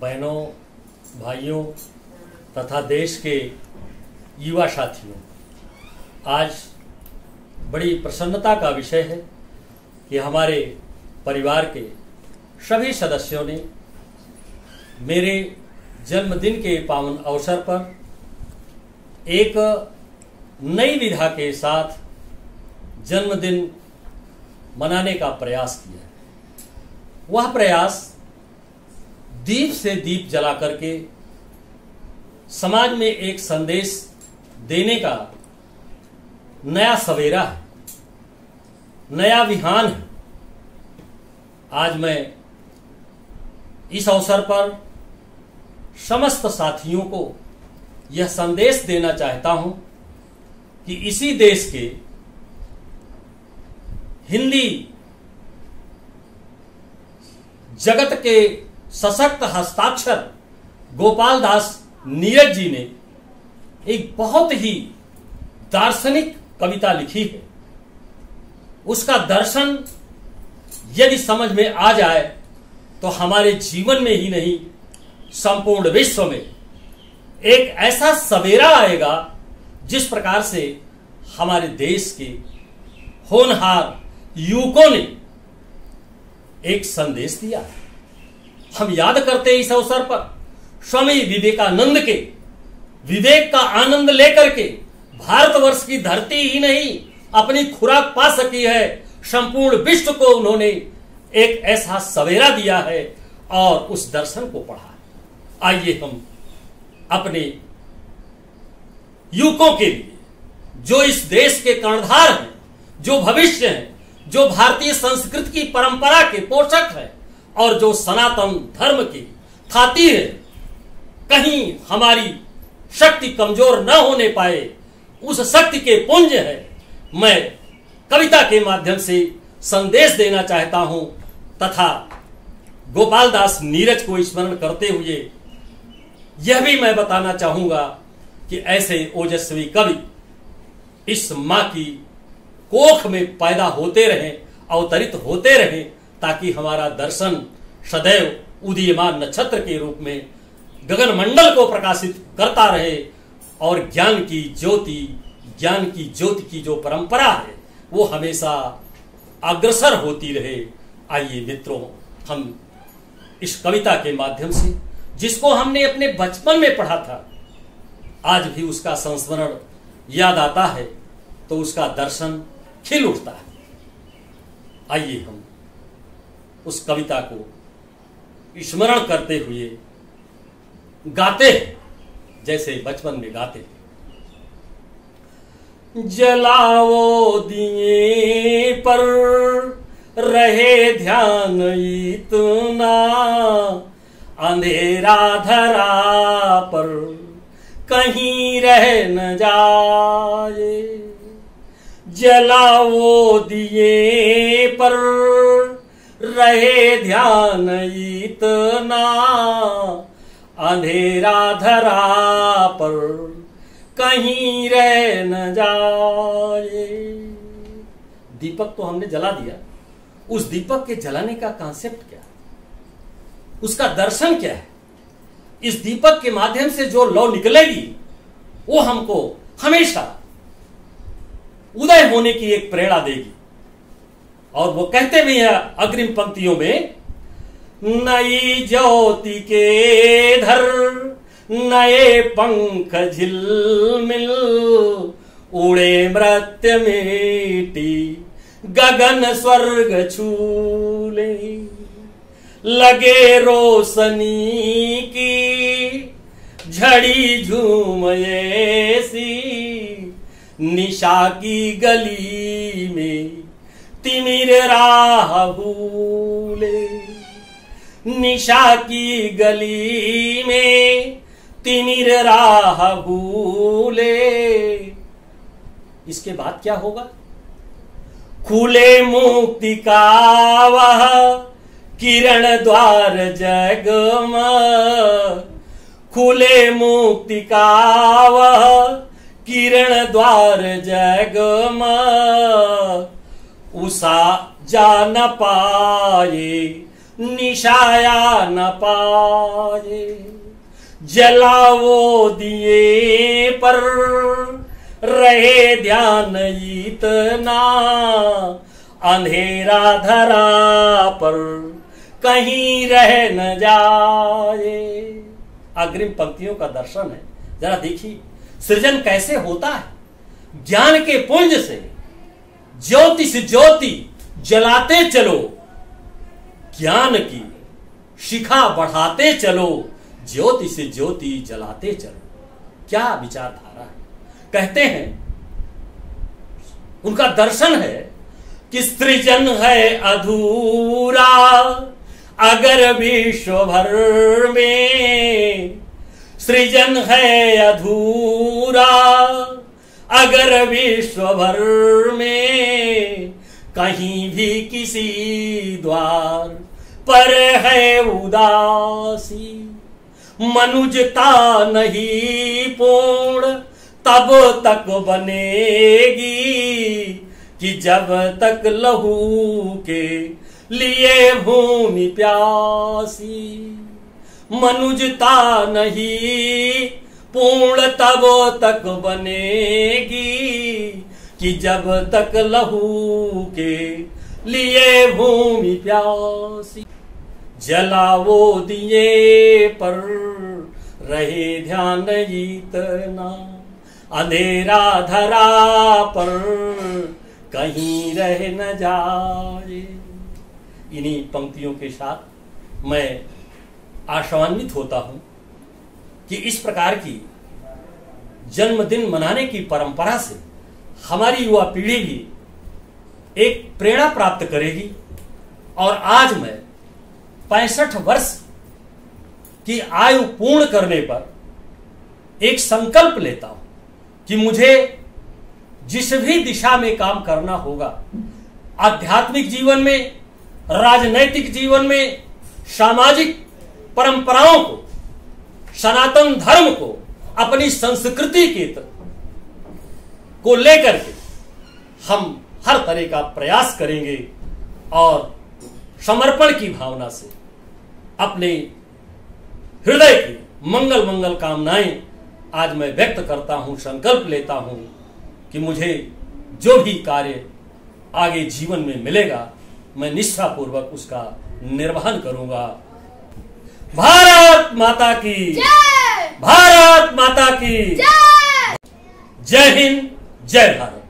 बहनों, भाइयों तथा देश के युवा साथियों, आज बड़ी प्रसन्नता का विषय है कि हमारे परिवार के सभी सदस्यों ने मेरे जन्मदिन के पावन अवसर पर एक नई विधा के साथ जन्मदिन मनाने का प्रयास किया। वह प्रयास दीप से दीप जला करके समाज में एक संदेश देने का नया सवेरा है, नया विहान है। आज मैं इस अवसर पर समस्त साथियों को यह संदेश देना चाहता हूं कि इसी देश के हिंदी जगत के सशक्त हस्ताक्षर गोपाल दास नीरज जी ने एक बहुत ही दार्शनिक कविता लिखी है। उसका दर्शन यदि समझ में आ जाए तो हमारे जीवन में ही नहीं, संपूर्ण विश्व में एक ऐसा सवेरा आएगा जिस प्रकार से हमारे देश के होनहार युवकों ने एक संदेश दिया है। हम याद करते इस अवसर पर स्वामी विवेकानंद के विवेक का आनंद लेकर के भारतवर्ष की धरती ही नहीं अपनी खुराक पा सकी है, संपूर्ण विश्व को उन्होंने एक ऐसा सवेरा दिया है और उस दर्शन को पढ़ा। आइए हम अपने युवकों के लिए, जो इस देश के कर्णधार हैं, जो भविष्य हैं, जो भारतीय संस्कृति की परंपरा के पोषक हैं और जो सनातन धर्म की थाती है, कहीं हमारी शक्ति कमजोर न होने पाए, उस शक्ति के पुंज है। मैं कविता के माध्यम से संदेश देना चाहता हूं तथा गोपाल दास नीरज को स्मरण करते हुए यह भी मैं बताना चाहूंगा कि ऐसे ओजस्वी कवि इस मां की कोख में पैदा होते रहें, अवतरित होते रहें, ताकि हमारा दर्शन सदैव उदीयमान नक्षत्र के रूप में गगन मंडल को प्रकाशित करता रहे और ज्ञान की ज्योति की जो परंपरा है वो हमेशा अग्रसर होती रहे। आइए मित्रों, हम इस कविता के माध्यम से, जिसको हमने अपने बचपन में पढ़ा था, आज भी उसका संस्मरण याद आता है तो उसका दर्शन खिल उठता है। आइए हम उस कविता को स्मरण करते हुए गाते हैं जैसे बचपन में गाते थे। जलाओ दिए पर रहे ध्यान इतना, अंधेरा धरा पर कहीं रह न जाए। जलाओ दिए पर रहे ध्यान इतना, अंधेरा धरा पर कहीं रह न जाए। दीपक तो हमने जला दिया, उस दीपक के जलाने का कॉन्सेप्ट क्या है, उसका दर्शन क्या है, इस दीपक के माध्यम से जो लौ निकलेगी वो हमको हमेशा उदय होने की एक प्रेरणा देगी। और वो कहते भी हैं अग्रिम पंक्तियों में, नई ज्योति के धर नए पंख झिलमिल, उड़े मृत्य मिटी गगन स्वर्ग छूले। लगे रोशनी की झड़ी झूम ऐसी, निशा की गली में तिमिर राह भूले। निशा की गली में तिमिर राह भूले। इसके बाद क्या होगा? खुले मुक्ति का वह किरण द्वार जगमग, खुले मुक्ति का वह किरण द्वार जगमग। उषा जा न पाए निशाया न पाए। जलाओ दिए पर रहे ध्यान इतना, अंधेरा धरा पर कहीं रह न जाए। अग्रिम पंक्तियों का दर्शन है, जरा देखिए सृजन कैसे होता है। ज्ञान के पुंज से ज्योति से ज्योति जलाते चलो, ज्ञान की शिखा बढ़ाते चलो, ज्योति से ज्योति जलाते चलो। क्या विचारधारा है। कहते हैं, उनका दर्शन है कि सृजन है अधूरा अगर विश्व भर में, सृजन है अधूरा अगर विश्व भर में, कहीं भी किसी द्वार पर है उदासी। मनुजता नहीं पूर्ण तब तक बनेगी, कि जब तक लहू के लिए भूमि प्यासी। मनुजता नहीं पूर्ण तब तक बनेगी, कि जब तक लहू के लिए भूमि प्यासी। जलाओ दिए पर रहे ध्यान इतना, अंधेरा धरा पर कहीं रह न जाए। इन्हीं पंक्तियों के साथ मैं आशान्वित होता हूं कि इस प्रकार की जन्मदिन मनाने की परंपरा से हमारी युवा पीढ़ी भी एक प्रेरणा प्राप्त करेगी। और आज मैं 65 वर्ष की आयु पूर्ण करने पर एक संकल्प लेता हूं कि मुझे जिस भी दिशा में काम करना होगा, आध्यात्मिक जीवन में, राजनैतिक जीवन में, सामाजिक परंपराओं को, सनातन धर्म को, अपनी संस्कृति को लेकर के हम हर तरह का प्रयास करेंगे और समर्पण की भावना से अपने हृदय की मंगल कामनाएं आज मैं व्यक्त करता हूं, संकल्प लेता हूं कि मुझे जो भी कार्य आगे जीवन में मिलेगा मैं निष्ठापूर्वक उसका निर्वहन करूंगा। भारत माता की जय! भारत माता की जय! जय हिंद, जय भारत।